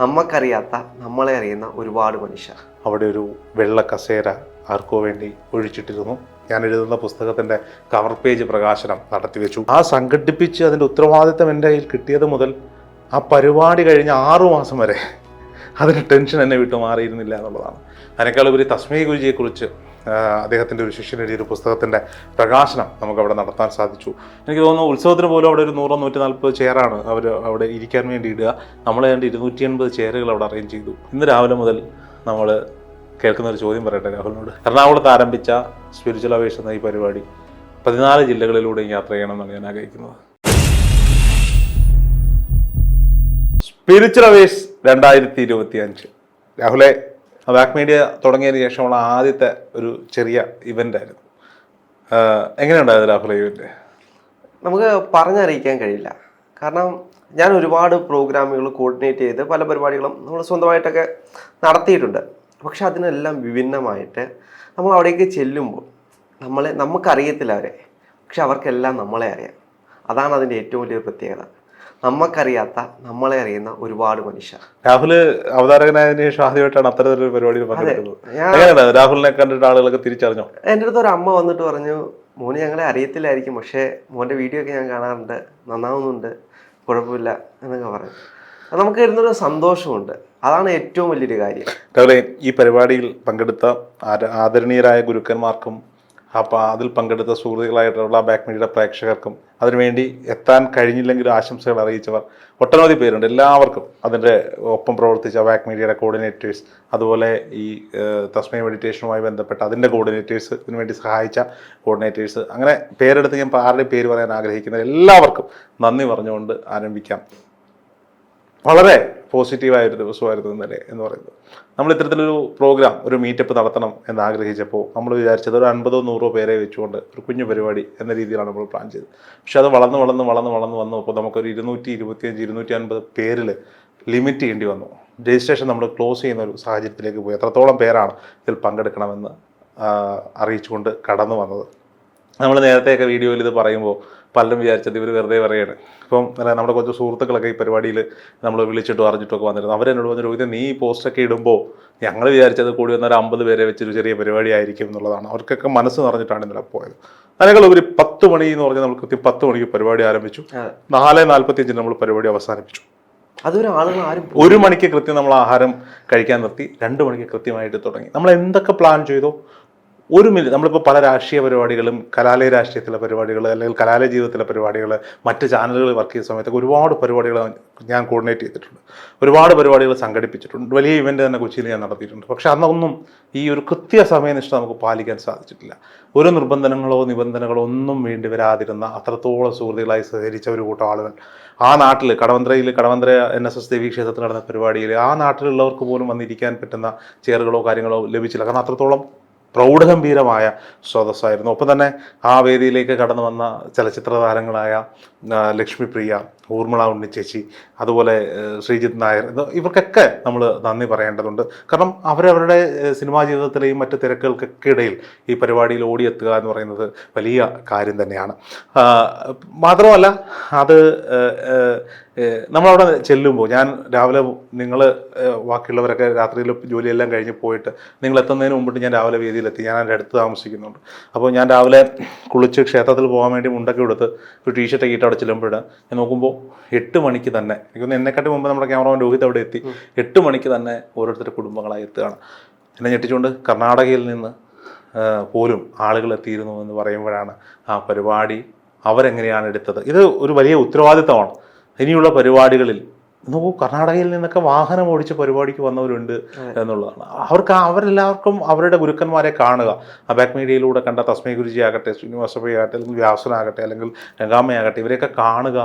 നമുക്കറിയാത്ത നമ്മളെ അറിയുന്ന ഒരുപാട് മനുഷ്യർ. അവിടെ ഒരു വെള്ള കസേര ആർക്കോ വേണ്ടി ഒഴിച്ചിട്ടിരുന്നു. ഞാൻ എഴുതുന്ന പുസ്തകത്തിൻ്റെ കവർ പേജ് പ്രകാശനം നടത്തിവെച്ചു. ആ സംഘടിപ്പിച്ച് അതിൻ്റെ ഉത്തരവാദിത്തം എൻ്റെ കയ്യിൽ കിട്ടിയത് മുതൽ ആ പരിപാടി കഴിഞ്ഞ 6 മാസം വരെ അതിന് ടെൻഷൻ എന്നെ വിട്ടു മാറിയിരുന്നില്ല എന്നുള്ളതാണ്. അതിനേക്കാൾ ഉപരി തസ്മൈ ഗുരുജിയെക്കുറിച്ച് അദ്ദേഹത്തിൻ്റെ ഒരു ശിഷ്യൻ എഴുതിയൊരു പുസ്തകത്തിൻ്റെ പ്രകാശനം നമുക്കവിടെ നടത്താൻ സാധിച്ചു. എനിക്ക് തോന്നുന്നു ഉത്സവത്തിന് പോലും അവിടെ ഒരു 100-140 ചെയറാണ് അവർ അവിടെ ഇരിക്കാൻ വേണ്ടി ഇടുക. നമ്മളെ കണ്ട് 280 ചെയറുകൾ അവിടെ അറേഞ്ച് ചെയ്തു. ഇന്ന് രാവിലെ മുതൽ നമ്മൾ കേൾക്കുന്ന ഒരു ചോദ്യം പറയട്ടെ രാഹുലിനോട്. എറണാകുളത്ത് ആരംഭിച്ച സ്പിരിച്വൽ അവേഴ്സ് എന്ന ഈ പരിപാടി 14 ജില്ലകളിലൂടെ യാത്ര ചെയ്യണമെന്നാണ് ഞാൻ ആഗ്രഹിക്കുന്നത്. സ്പിരിച്വൽ അവേഴ്സ് 2025 രാഹുലെ ബാക്ക് മീഡിയ തുടങ്ങിയതിന് ശേഷമുള്ള ആദ്യത്തെ ഒരു ചെറിയ ഇവൻ്റ് ആയിരുന്നു. എങ്ങനെയുണ്ടായത് രാഹുലെ ഇവൻ്റ്? നമുക്ക് പറഞ്ഞറിയിക്കാൻ കഴിയില്ല. കാരണം ഞാൻ ഒരുപാട് പ്രോഗ്രാമുകൾ കോർഡിനേറ്റ് ചെയ്ത് പല പരിപാടികളും നമ്മൾ സ്വന്തമായിട്ടൊക്കെ നടത്തിയിട്ടുണ്ട്. പക്ഷെ അതിനെല്ലാം വിഭിന്നമായിട്ട് നമ്മൾ അവിടേക്ക് ചെല്ലുമ്പോൾ നമുക്കറിയത്തില്ല അവരെ, പക്ഷെ അവർക്കെല്ലാം നമ്മളെ അറിയാം. അതാണ് അതിൻ്റെ ഏറ്റവും വലിയൊരു പ്രത്യേകത. നമുക്കറിയാത്ത നമ്മളെ അറിയുന്ന ഒരുപാട് മനുഷ്യർ. രാഹുല് അവതാരകനായതിനു ശേഷം ആദ്യമായിട്ടാണ് അത്തരത്തിലൊരു പരിപാടിയിൽ പങ്കെടുക്കുന്നത്. രാഹുലിനെ കണ്ടിട്ട് ആളുകളൊക്കെ തിരിച്ചറിഞ്ഞോ? എൻ്റെ അടുത്ത് ഒരു അമ്മ വന്നിട്ട് പറഞ്ഞു, മോന് ഞങ്ങളെ അറിയത്തില്ലായിരിക്കും, പക്ഷേ മോൻ്റെ വീഡിയോ ഒക്കെ ഞാൻ കാണാറുണ്ട്, നന്നാവുന്നുണ്ട്, കുഴപ്പമില്ല എന്നൊക്കെ പറഞ്ഞു. നമുക്ക് ഇരുന്നൊരു സന്തോഷമുണ്ട്. അതാണ് ഏറ്റവും വലിയൊരു കാര്യം. രാഹുലെ, ഈ പരിപാടിയിൽ പങ്കെടുത്ത ആദരണീയരായ ഗുരുക്കന്മാർക്കും അതിൽ പങ്കെടുത്ത സുഹൃത്തുക്കളായിട്ടുള്ള ബാക്ക് മീഡിയയുടെ പ്രേക്ഷകർക്കും അതിനുവേണ്ടി എത്താൻ കഴിഞ്ഞില്ലെങ്കിലും ആശംസകൾ അറിയിച്ചവർ ഒട്ടനവധി പേരുണ്ട്. എല്ലാവർക്കും അതിൻ്റെ ഒപ്പം പ്രവർത്തിച്ച ബാക്ക് മീഡിയയുടെ കോർഡിനേറ്റേഴ്സ്, അതുപോലെ ഈ തസ്മൈ മെഡിറ്റേഷനുമായി ബന്ധപ്പെട്ട അതിൻ്റെ കോർഡിനേറ്റേഴ്സ്, ഇതിനുവേണ്ടി സഹായിച്ച കോർഡിനേറ്റേഴ്സ്, അങ്ങനെ പേരെടുത്ത് ഞാൻ ആരുടെയും പേര് പറയാൻ ആഗ്രഹിക്കുന്നത് എല്ലാവർക്കും നന്ദി പറഞ്ഞുകൊണ്ട് ആരംഭിക്കാം. വളരെ പോസിറ്റീവായൊരു ദിവസമായിരുന്നു ഇന്നലെ എന്ന് പറയുന്നത്. നമ്മൾ ഇത്തരത്തിലൊരു പ്രോഗ്രാം, ഒരു മീറ്റപ്പ് നടത്തണം എന്ന് ആഗ്രഹിച്ചപ്പോൾ നമ്മൾ വിചാരിച്ചത് ഒരു 50-100 പേരെ വെച്ചുകൊണ്ട് ഒരു കുഞ്ഞു പരിപാടി എന്ന രീതിയിലാണ് നമ്മൾ പ്ലാൻ ചെയ്തത്. പക്ഷെ അത് വളർന്ന് വന്നപ്പോൾ നമുക്കൊരു 225-250 പേരിൽ ലിമിറ്റ് ചെയ്യേണ്ടി വന്നു. രജിസ്ട്രേഷൻ നമ്മൾ ക്ലോസ് ചെയ്യുന്ന ഒരു സാഹചര്യത്തിലേക്ക് പോയി. എത്രത്തോളം പേരാണ് ഇതിൽ പങ്കെടുക്കണമെന്ന് അറിയിച്ചുകൊണ്ട് കടന്നു വന്നത്. നമ്മൾ നേരത്തെയൊക്കെ വീഡിയോയിൽ ഇത് പറയുമ്പോൾ പലരും വിചാരിച്ചത് ഇവർ വെറുതെ പറയുകയാണ്. ഇപ്പം നമ്മുടെ കുറച്ച് സുഹൃത്തുക്കളൊക്കെ ഈ പരിപാടിയിൽ നമ്മൾ വിളിച്ചിട്ടും അറിഞ്ഞിട്ടൊക്കെ വന്നിരുന്നു. അവരെന്നോട് പറഞ്ഞു, രോഹിത് നീ ഈ പോസ്റ്റൊക്കെ ഇടുമ്പോൾ ഞങ്ങൾ വിചാരിച്ചത് കൂടി വന്നൊരു 50 പേരെ വെച്ചൊരു ചെറിയ പരിപാടി ആയിരിക്കും എന്നുള്ളതാണ്. അവർക്കൊക്കെ മനസ്സ് നിറഞ്ഞിട്ടാണ് ഇന്നലെ പോയത്. അതിനേക്കാൾ ഒരു 10 മണി എന്ന് പറഞ്ഞാൽ നമ്മൾ കൃത്യം 10 മണിക്ക് പരിപാടി ആരംഭിച്ചു. 4:45 നമ്മൾ പരിപാടി അവസാനിപ്പിച്ചു. അതൊരു ആളുകൾ ആരും 1 മണിക്ക് കൃത്യം നമ്മൾ ആഹാരം കഴിക്കാൻ നിർത്തി. 2 മണിക്ക് കൃത്യമായിട്ട് തുടങ്ങി. നമ്മൾ എന്തൊക്കെ പ്ലാൻ ചെയ്തോ 1 മിനിറ്റ്. നമ്മളിപ്പോൾ പല രാഷ്ട്രീയ പരിപാടികളും, കലാലയ രാഷ്ട്രീയത്തിലെ പരിപാടികൾ, അല്ലെങ്കിൽ കലാലയ ജീവിതത്തിലെ പരിപാടികൾ, മറ്റ് ചാനലുകളിൽ വർക്ക് ചെയ്ത സമയത്തൊക്കെ ഒരുപാട് പരിപാടികൾ ഞാൻ കോർഡിനേറ്റ് ചെയ്തിട്ടുണ്ട്. ഒരുപാട് പരിപാടികൾ സംഘടിപ്പിച്ചിട്ടുണ്ട്. വലിയ ഇവൻ്റ് തന്നെ കൊച്ചിയിൽ ഞാൻ നടത്തിയിട്ടുണ്ട്. പക്ഷെ അന്നൊന്നും ഈ ഒരു കൃത്യസമയനിഷ്ഠ നമുക്ക് പാലിക്കാൻ സാധിച്ചിട്ടില്ല. ഒരു നിബന്ധനകളോ ഒന്നും വേണ്ടി വരാതിരുന്ന അത്രത്തോളം സുഹൃത്തുക്കളായി സഹകരിച്ച ഒരു കൂട്ടം ആളുകൾ ആ നാട്ടിൽ കടവന്ത്ര NSS ദേവീ ക്ഷേത്രത്തിൽ നടന്ന പരിപാടിയിൽ ആ നാട്ടിലുള്ളവർക്ക് പോലും വന്നിരിക്കാൻ പറ്റുന്ന ചെയറുകളോ കാര്യങ്ങളോ ലഭിച്ചില്ല. കാരണം അത്രത്തോളം പ്രൗഢഗംഭീരമായ സ്രോതസ്സായിരുന്നു. ഒപ്പം തന്നെ ആ വേദിയിലേക്ക് കടന്നു വന്ന ചലച്ചിത്ര താരങ്ങളായ ലക്ഷ്മിപ്രിയ, ഊർമിള ഉണ്ണിച്ചേച്ചി, അതുപോലെ ശ്രീജിത്ത് നായർ, ഇവർക്കൊക്കെ നമ്മൾ നന്ദി പറയേണ്ടതുണ്ട്. കാരണം അവരവരുടെ സിനിമാ ജീവിതത്തിലെയും മറ്റ് തിരക്കുകൾക്കൊക്കെ ഇടയിൽ ഈ പരിപാടിയിൽ ഓടിയെത്തുക എന്ന് പറയുന്നത് വലിയ കാര്യം തന്നെയാണ്. മാത്രമല്ല അത് നമ്മളവിടെ ചെല്ലുമ്പോൾ, ഞാൻ രാവിലെ, നിങ്ങൾ ബാക്കിയുള്ളവരൊക്കെ രാത്രിയിൽ ജോലിയെല്ലാം കഴിഞ്ഞ് പോയിട്ട് നിങ്ങൾ എത്തുന്നതിന് മുമ്പിട്ട് ഞാൻ രാവിലെ വേദിയിലെത്തി. ഞാൻ എൻ്റെ അടുത്ത് താമസിക്കുന്നുണ്ട്. അപ്പോൾ ഞാൻ രാവിലെ കുളിച്ച് ക്ഷേത്രത്തിൽ പോകാൻ വേണ്ടി മുണ്ടൊക്കെ എടുത്ത് ഒരു ടീഷർട്ടൊക്കെ ഇട്ട് അവിടെ ചെല്ലുമ്പോൾ ഞാൻ നോക്കുമ്പോൾ 8 മണിക്ക് തന്നെ, എനിക്കൊന്ന് എന്നെക്കാട്ടി മുമ്പ് നമ്മുടെ ക്യാമറമാൻ രോഹിത് അവിടെ എത്തി. 8 മണിക്ക് തന്നെ ഓരോരുത്തരുടെ കുടുംബങ്ങളായി എത്തുകയാണ്. എന്നെ ഞെട്ടിച്ചുകൊണ്ട് കർണാടകയിൽ നിന്ന് പോലും ആളുകൾ എത്തിയിരുന്നു എന്ന് പറയുമ്പോഴാണ് ആ പരിപാടി അവരെങ്ങനെയാണ് എടുത്തത്. ഇത് ഒരു വലിയ ഉത്തരവാദിത്തമാണ്. ഇനിയുള്ള പരിപാടികളിൽ നോക്കൂ, കർണാടകയിൽ നിന്നൊക്കെ വാഹനം ഓടിച്ച് പരിപാടിക്ക് വന്നവരുണ്ട് എന്നുള്ളതാണ്. അവരെല്ലാവർക്കും അവരുടെ ഗുരുക്കന്മാരെ കാണുക. ആ ബാക്ക് മീഡിയയിലൂടെ കണ്ട തസ്മൈ ഗുരുജി ആകട്ടെ, ശ്രീനിവാസഭയാകട്ടെ, അല്ലെങ്കിൽ വ്യാസനാകട്ടെ, അല്ലെങ്കിൽ രംഗാമ്മയാകട്ടെ, ഇവരെയൊക്കെ കാണുക,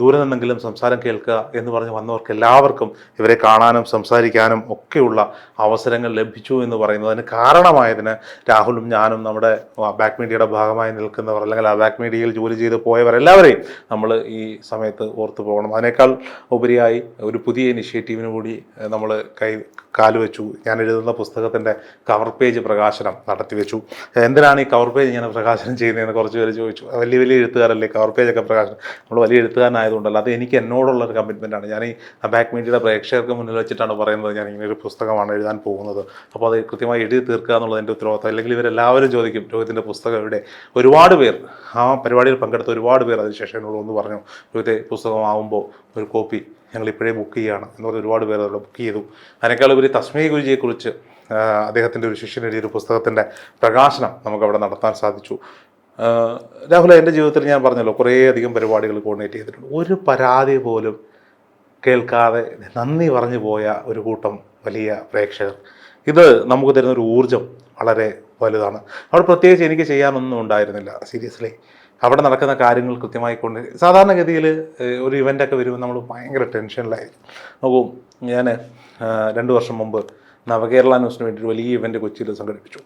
ദൂരെ നിന്നെങ്കിലും സംസാരം കേൾക്കുക എന്ന് പറഞ്ഞ് വന്നവർക്ക് എല്ലാവർക്കും ഇവരെ കാണാനും സംസാരിക്കാനും ഒക്കെയുള്ള അവസരങ്ങൾ ലഭിച്ചു എന്ന് പറയുന്നത്. അതിന് കാരണമായതിന് രാഹുലും ഞാനും നമ്മുടെ ബാക്ക് മീഡിയയുടെ ഭാഗമായി നിൽക്കുന്നവർ, അല്ലെങ്കിൽ ആ ബാക്ക് മീഡിയയിൽ ജോലി ചെയ്ത് പോയവർ എല്ലാവരെയും നമ്മൾ ഈ സമയത്ത് ഓർത്തു പോകണം. അതിനേക്കാൾ ഉപരിയായി ഒരു പുതിയ ഇനിഷ്യേറ്റീവിന് കൂടി നമ്മൾ കാലുവെച്ചു. ഞാൻ എഴുതുന്ന പുസ്തകത്തിൻ്റെ കവർ പേജ് പ്രകാശനം നടത്തിവെച്ചു. എന്തിനാണ് ഈ കവർ പേജ് ഞാൻ പ്രകാശനം ചെയ്യുന്നതെന്ന് കുറച്ച് പേര് ചോദിച്ചു. വലിയ വലിയ എഴുത്തുകാരല്ലേ കവർ പേജൊക്കെ പ്രകാശനം? നമ്മൾ വലിയ എഴുത്തുകാരനായതുകൊണ്ടല്ല, അത് എനിക്ക് എന്നോടുള്ളൊരു കമ്മിറ്റ്മെൻറ്റാണ്. ഞാൻ ഈ ബാക്ക് മീഡിയയുടെ പ്രേക്ഷകർക്ക് മുന്നിൽ വെച്ചിട്ടാണ് പറയുന്നത് ഞാൻ ഇങ്ങനൊരു പുസ്തകമാണ് എഴുതാൻ പോകുന്നത്. അപ്പോൾ അത് കൃത്യമായി എഴുതി തീർക്കുക എന്നുള്ളത് എൻ്റെ ഉത്തരവാദിത്തം. അല്ലെങ്കിൽ ഇവരെല്ലാവരും ചോദിക്കും രോഹിത്തിൻ്റെ പുസ്തകം എവിടെ? ഒരുപാട് പേർ ആ പരിപാടിയിൽ പങ്കെടുത്ത ഒരുപാട് പേർ അതിനുശേഷം എന്നോട് ഒന്ന് പറഞ്ഞു, രോഹിത്തെ പുസ്തകമാകുമ്പോൾ ഒരു കോപ്പി ഞങ്ങൾ ഇപ്പോഴേ ബുക്ക് ചെയ്യുകയാണ് എന്ന് പറഞ്ഞ് ഒരുപാട് പേർ അവിടെ ബുക്ക് ചെയ്തു. അതിനേക്കാളുപരി തസ്മൈ ഗുരുജിയെക്കുറിച്ച് അദ്ദേഹത്തിൻ്റെ ഒരു ശിഷ്യൻ എഴുതിയൊരു പുസ്തകത്തിൻ്റെ പ്രകാശനം നമുക്കവിടെ നടത്താൻ സാധിച്ചു. രാഹുൽ, എൻ്റെ ജീവിതത്തിൽ ഞാൻ പറഞ്ഞല്ലോ കുറേയധികം പരിപാടികൾ കോർഡിനേറ്റ് ചെയ്തിട്ടുണ്ട്. ഒരു പരാതി പോലും കേൾക്കാതെ നന്ദി പറഞ്ഞു പോയ ഒരു കൂട്ടം വലിയ പ്രേക്ഷകർ. ഇത് നമുക്ക് തരുന്നൊരു ഊർജം വളരെ വലുതാണ്. അവിടെ പ്രത്യേകിച്ച് എനിക്ക് ചെയ്യാനൊന്നും ഉണ്ടായിരുന്നില്ല. സീരിയസ്ലി അവിടെ നടക്കുന്ന കാര്യങ്ങൾ കൃത്യമായി കൊണ്ട് സാധാരണഗതിയിൽ ഒരു ഇവൻ്റൊക്കെ വരുമ്പോൾ നമ്മൾ ഭയങ്കര ടെൻഷനിലായിരിക്കും. നോക്കൂ, ഞാൻ 2 വർഷം മുമ്പ് നവകേരള ന്യൂസിന് വേണ്ടി ഒരു വലിയ ഇവൻ്റ് കൊച്ചിയിൽ സംഘടിപ്പിച്ചു.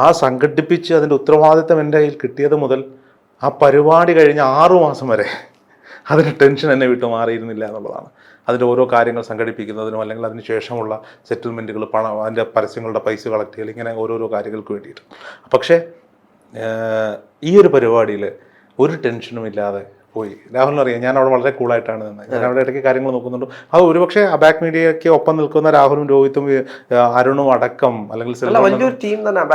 ആ സംഘടിപ്പിച്ച് അതിൻ്റെ ഉത്തരവാദിത്തം എൻ്റെ കയ്യിൽ കിട്ടിയത് മുതൽ ആ പരിപാടി കഴിഞ്ഞ 6 മാസം വരെ അതിന് ടെൻഷൻ എന്നെ വിട്ടു മാറിയിരുന്നില്ല എന്നുള്ളതാണ്. അതിൻ്റെ ഓരോ കാര്യങ്ങൾ സംഘടിപ്പിക്കുന്നതിനും അല്ലെങ്കിൽ അതിന് ശേഷമുള്ള സെറ്റിൽമെൻറ്റുകൾ, പണം, അതിൻ്റെ പരസ്യങ്ങളുടെ പൈസ കളക്ട് ചെയ്യൽ, ഇങ്ങനെ ഓരോരോ കാര്യങ്ങൾക്ക് വേണ്ടിയിട്ട്. പക്ഷേ ഈ ഒരു പരിപാടിയിൽ ഒരു ടെൻഷനും ഇല്ലാതെ പോയി. രാഹുലിനറിയാം, ഞാൻ അവിടെ വളരെ കൂളായിട്ടാണ് നിന്നത്. ഞാൻ അവിടെ ഇടയ്ക്ക് കാര്യങ്ങൾ നോക്കുന്നുണ്ട്. അത് ഒരുപക്ഷെ ആ ബാക്ക് മീഡിയയ്ക്ക് ഒപ്പം നിൽക്കുന്ന രാഹുലും രോഹിത്തും അരുണും അടക്കം, അല്ലെങ്കിൽ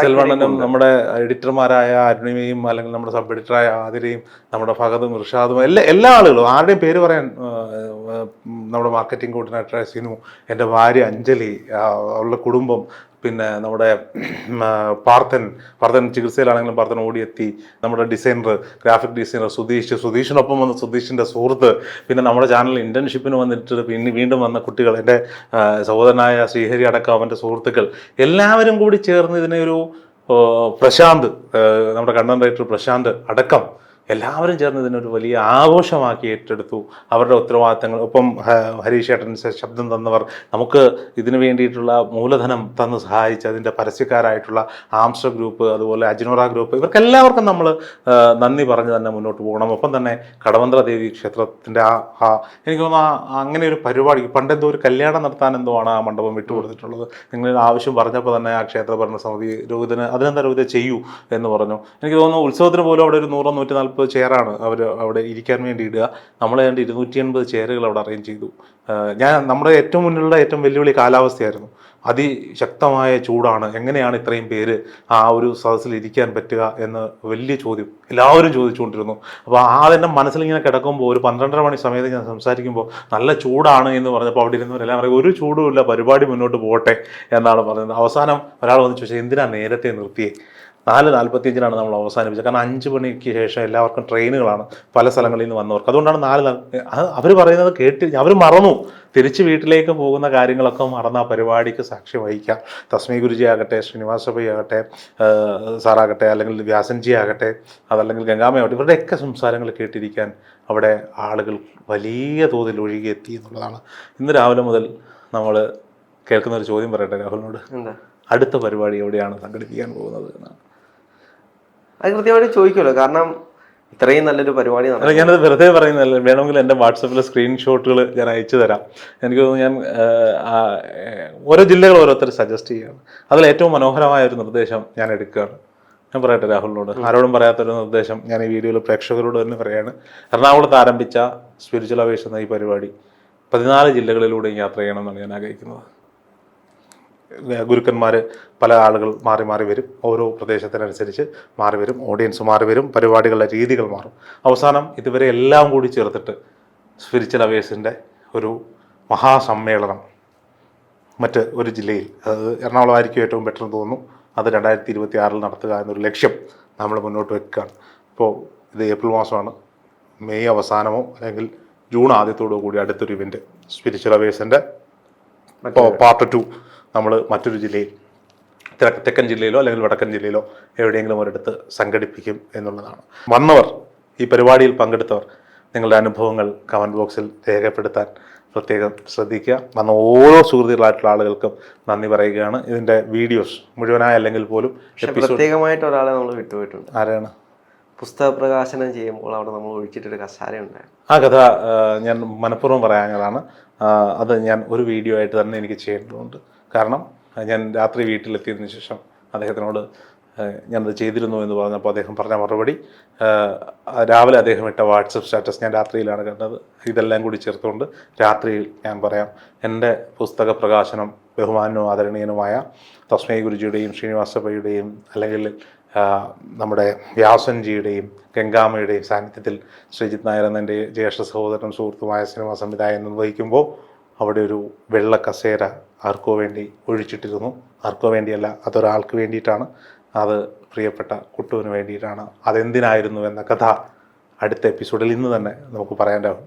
സെൽവണ്ണനും നമ്മുടെ എഡിറ്റർമാരായ അരുണിമയും അല്ലെങ്കിൽ നമ്മുടെ സബ് എഡിറ്ററായ ആതിരയും നമ്മുടെ ഫഹദും ഇർഷാദും എല്ലാ ആളുകളും, ആരുടെയും പേര് പറയാൻ, നമ്മുടെ മാർക്കറ്റിംഗ് കോർഡിനേറ്ററായ സിനു, എൻ്റെ ഭാര്യ അഞ്ജലി, അവളുടെ കുടുംബം, പിന്നെ നമ്മുടെ പാർത്ഥൻ ചികിത്സയിലാണെങ്കിലും പാർത്ഥൻ ഓടിയെത്തി, നമ്മുടെ ഡിസൈനർ, ഗ്രാഫിക് ഡിസൈനർ സുധീഷിനൊപ്പം വന്ന സുധീഷിൻ്റെ സുഹൃത്ത്, പിന്നെ നമ്മുടെ ചാനലിൽ ഇൻറ്റേൺഷിപ്പിന് വന്നിട്ട് പിന്നെ വീണ്ടും വന്ന കുട്ടികൾ, എൻ്റെ സഹോദരനായ ശ്രീഹരി അടക്കം അവൻ്റെ സുഹൃത്തുക്കൾ, എല്ലാവരും കൂടി ചേർന്ന് ഇതിനെ ഒരു പ്രശാന്ത്, നമ്മുടെ കണ്ടന്റ് റൈറ്റർ പ്രശാന്ത് അടക്കം എല്ലാവരും ചേർന്ന് ഇതിനൊരു വലിയ ആഘോഷമാക്കി ഏറ്റെടുത്തു. അവരുടെ ഉത്തരവാദിത്തങ്ങൾ, ഒപ്പം ഹരീഷ് ഏട്ടൻ്റെ ശബ്ദം തന്നവർ, നമുക്ക് ഇതിനു വേണ്ടിയിട്ടുള്ള മൂലധനം തന്ന് സഹായിച്ച അതിൻ്റെ പരസ്യക്കാരായിട്ടുള്ള ആംസ്റ്റർ ഗ്രൂപ്പ്, അതുപോലെ അജിനോറ ഗ്രൂപ്പ്, ഇവർക്കെല്ലാവർക്കും നമ്മൾ നന്ദി പറഞ്ഞ് തന്നെ മുന്നോട്ട് പോകണം. ഒപ്പം തന്നെ കടവന്ത്ര ദേവി ക്ഷേത്രത്തിൻ്റെ എനിക്ക് തോന്നുന്നു അങ്ങനെ ഒരു പരിപാടി, പണ്ടെന്തോ ഒരു കല്യാണം നടത്താൻ എന്തോ ആണ് ആ മണ്ഡപം വിട്ടുകൊടുത്തിട്ടുള്ളത്. നിങ്ങൾ ആവശ്യം പറഞ്ഞപ്പോൾ തന്നെ ആ ക്ഷേത്ര ഭരണസമിതി രോഹിതിന് അതിനെന്താ രോഹിത് ചെയ്യൂ എന്ന് പറഞ്ഞു. എനിക്ക് തോന്നുന്നു ഉത്സവത്തിന് പോലും അവിടെ ഒരു 100-140 ചെയറാണ് അവർ അവിടെ ഇരിക്കാൻ വേണ്ടി ഇടുക. നമ്മൾ ഏതാണ്ട് 280 ചെയറുകൾ അവിടെ അറേഞ്ച് ചെയ്തു. നമ്മുടെ ഏറ്റവും മുന്നിലുള്ള ഏറ്റവും വെല്ലുവിളി കാലാവസ്ഥയായിരുന്നു. അതിശക്തമായ ചൂടാണ്. എങ്ങനെയാണ് ഇത്രയും പേര് ആ ഒരു സദസ്സിൽ ഇരിക്കാൻ പറ്റുക എന്ന് വലിയ ചോദ്യം എല്ലാവരും ചോദിച്ചുകൊണ്ടിരുന്നു. അപ്പോൾ അതിൻ്റെ മനസ്സിലിങ്ങനെ കിടക്കുമ്പോൾ ഒരു 12:30 മണി സമയത്ത് ഞാൻ സംസാരിക്കുമ്പോൾ നല്ല ചൂടാണ് എന്ന് പറഞ്ഞപ്പോൾ അവിടെ ഇരുന്നവരെല്ലാം പറയും ഒരു ചൂടുമില്ല, പരിപാടി മുന്നോട്ട് പോകട്ടെ എന്നാണ് പറയുന്നത്. അവസാനം ഒരാൾ വന്ന് ചോദിച്ചാൽ എന്തിനാണ് നേരത്തെ നിർത്തിയേ? 4:45 നമ്മൾ അവസാനിപ്പിച്ചത്. കാരണം 5 മണിക്ക് ശേഷം എല്ലാവർക്കും ട്രെയിനുകളാണ് പല സ്ഥലങ്ങളിൽ നിന്ന് വന്നവർക്ക്. അതുകൊണ്ടാണ് അവർ പറയുന്നത് അവർ മറന്നു. തിരിച്ച് വീട്ടിലേക്ക് പോകുന്ന കാര്യങ്ങളൊക്കെ മറന്ന ആ പരിപാടിക്ക് സാക്ഷ്യം വഹിക്കാം. തസ്മൈ ഗുരുജി ആകട്ടെ, ശ്രീനിവാസ ഭൈ ആകട്ടെ, സാറാകട്ടെ, അല്ലെങ്കിൽ വ്യാസൻജി ആകട്ടെ, അതല്ലെങ്കിൽ ഗംഗാമയാവട്ടെ, ഇവരുടെയൊക്കെ സംസാരങ്ങൾ കേട്ടിരിക്കാൻ അവിടെ ആളുകൾ വലിയ തോതിൽ ഒഴുകിയെത്തി എന്നുള്ളതാണ്. ഇന്ന് രാവിലെ മുതൽ നമ്മൾ കേൾക്കുന്ന ഒരു ചോദ്യം പറയട്ടെ രാഹുലിനോട്, അടുത്ത പരിപാടി എവിടെയാണ് സംഘടിപ്പിക്കാൻ പോകുന്നത് എന്നാണ്. അത് കൃത്യമായിട്ട് ചോദിക്കുമല്ലോ, കാരണം ഇത്രയും നല്ലൊരു പരിപാടി. ഞാനത് വെറുതെ പറയുന്നതല്ല, വേണമെങ്കിൽ എൻ്റെ വാട്സപ്പിലെ സ്ക്രീൻഷോട്ടുകൾ ഞാൻ അയച്ചു തരാം. എനിക്ക് തോന്നുന്നു ഞാൻ ഓരോ ജില്ലകൾ ഓരോരുത്തർ സജസ്റ്റ് ചെയ്യുകയാണ്. അതിൽ ഏറ്റവും മനോഹരമായ ഒരു നിർദ്ദേശം ഞാൻ എടുക്കുകയാണ്. ഞാൻ പറയട്ടെ രാഹുലിനോട്, ആരോടും പറയാത്തൊരു നിർദ്ദേശം ഞാൻ ഈ വീഡിയോയിൽ പ്രേക്ഷകരോട് തന്നെ പറയുകയാണ്. എറണാകുളത്ത് ആരംഭിച്ച സ്പിരിച്വൽ അവേഴ്സ് എന്ന ഈ പരിപാടി 14 ജില്ലകളിലൂടെ യാത്ര ചെയ്യണമെന്നാണ് ഞാൻ ആഗ്രഹിക്കുന്നത്. ഗുരുക്കന്മാർ പല ആളുകൾ മാറി മാറി വരും, ഓരോ പ്രദേശത്തിനനുസരിച്ച് മാറി വരും, ഓഡിയൻസ് മാറി വരും, പരിപാടികളുടെ രീതികൾ മാറും. അവസാനം ഇതുവരെ എല്ലാം കൂടി ചേർത്തിട്ട് സ്പിരിച്വൽ അവേഴ്സിൻ്റെ ഒരു മഹാസമ്മേളനം മറ്റ് ഒരു ജില്ലയിൽ, അത് എറണാകുളമായിരിക്കും ഏറ്റവും ബെറ്റർ എന്ന് തോന്നുന്നു. അത് 2026 നടത്തുക എന്നൊരു ലക്ഷ്യം നമ്മൾ മുന്നോട്ട് വെക്കുകയാണ്. ഇപ്പോൾ ഇത് ഏപ്രിൽ മാസമാണ്. മെയ് അവസാനമോ അല്ലെങ്കിൽ ജൂൺ ആദ്യത്തോടു കൂടി അടുത്തൊരു ഇവൻറ്റ് സ്പിരിച്വൽ അവേഴ്സിൻ്റെ പാർട്ട് 2 നമ്മൾ മറ്റൊരു ജില്ലയിൽ, തെക്കൻ ജില്ലയിലോ അല്ലെങ്കിൽ വടക്കൻ ജില്ലയിലോ എവിടെയെങ്കിലും ഒരിടത്ത് സംഘടിപ്പിക്കും എന്നുള്ളതാണ്. വന്നവർ, ഈ പരിപാടിയിൽ പങ്കെടുത്തവർ, നിങ്ങളുടെ അനുഭവങ്ങൾ കമൻറ്റ് ബോക്സിൽ രേഖപ്പെടുത്താൻ പ്രത്യേകം ശ്രദ്ധിക്കുക. വന്ന ഓരോ സുഹൃത്തുക്കളായിട്ടുള്ള ആളുകൾക്കും നന്ദി പറയുകയാണ്. ഇതിൻ്റെ വീഡിയോസ് മുഴുവനായി അല്ലെങ്കിൽ പോലും പ്രത്യേകമായിട്ട് ഒരാളെ നമ്മൾ വിട്ടുപോയിട്ടുണ്ട്. ആരാണ്? പുസ്തക പ്രകാശനം ചെയ്യുമ്പോൾ അവിടെ നമ്മൾ ഒഴിച്ചിട്ടൊരു കസാരയുണ്ടായിരുന്നു. ആ കഥ ഞാൻ മനഃപൂർവ്വം പറയാഞ്ഞതാണ്. അത് ഞാൻ ഒരു വീഡിയോ ആയിട്ട് തന്നെ എനിക്ക് ചെയ്യേണ്ടതുണ്ട്. കാരണം ഞാൻ രാത്രി വീട്ടിലെത്തിയതിനു ശേഷം അദ്ദേഹത്തിനോട് ഞാനത് ചെയ്തിരുന്നു എന്ന് പറഞ്ഞപ്പോൾ അദ്ദേഹം പറഞ്ഞ മറുപടി, രാവിലെ അദ്ദേഹം ഇട്ട വാട്സപ്പ് സ്റ്റാറ്റസ് ഞാൻ രാത്രിയിലാണ് കണ്ടത്. ഇതെല്ലാം കൂടി ചേർത്തുകൊണ്ട് രാത്രിയിൽ ഞാൻ പറയാം, എൻ്റെ പുസ്തക പ്രകാശനം ബഹുമാനവും ആദരണീയനുമായ തസ്മൈ ഗുരുജിയുടെയും ശ്രീനിവാസപ്പയുടെയും അല്ലെങ്കിൽ നമ്മുടെ വ്യാസൻജിയുടെയും ഗംഗാമ്മയുടെയും സാന്നിധ്യത്തിൽ ശ്രീജിത്ത് നായർ എന്ന എൻ്റെ ജ്യേഷ്ഠ സഹോദരനും സുഹൃത്തുമായ സിനിമാ സംവിധായകൻ നിർവഹിക്കുമ്പോൾ അവിടെ ഒരു വെള്ള കസേര ആർക്കോ വേണ്ടി ഒഴിച്ചിട്ടിരുന്നു. ആർക്കോ വേണ്ടിയല്ല, അതൊരാൾക്ക് വേണ്ടിയിട്ടാണ്. അത് പ്രിയപ്പെട്ട കുട്ടുവിന് വേണ്ടിയിട്ടാണ്. അതെന്തിനായിരുന്നു എന്ന കഥ അടുത്ത എപ്പിസോഡിൽ ഇന്ന് തന്നെ നമുക്ക് പറയാനാവും.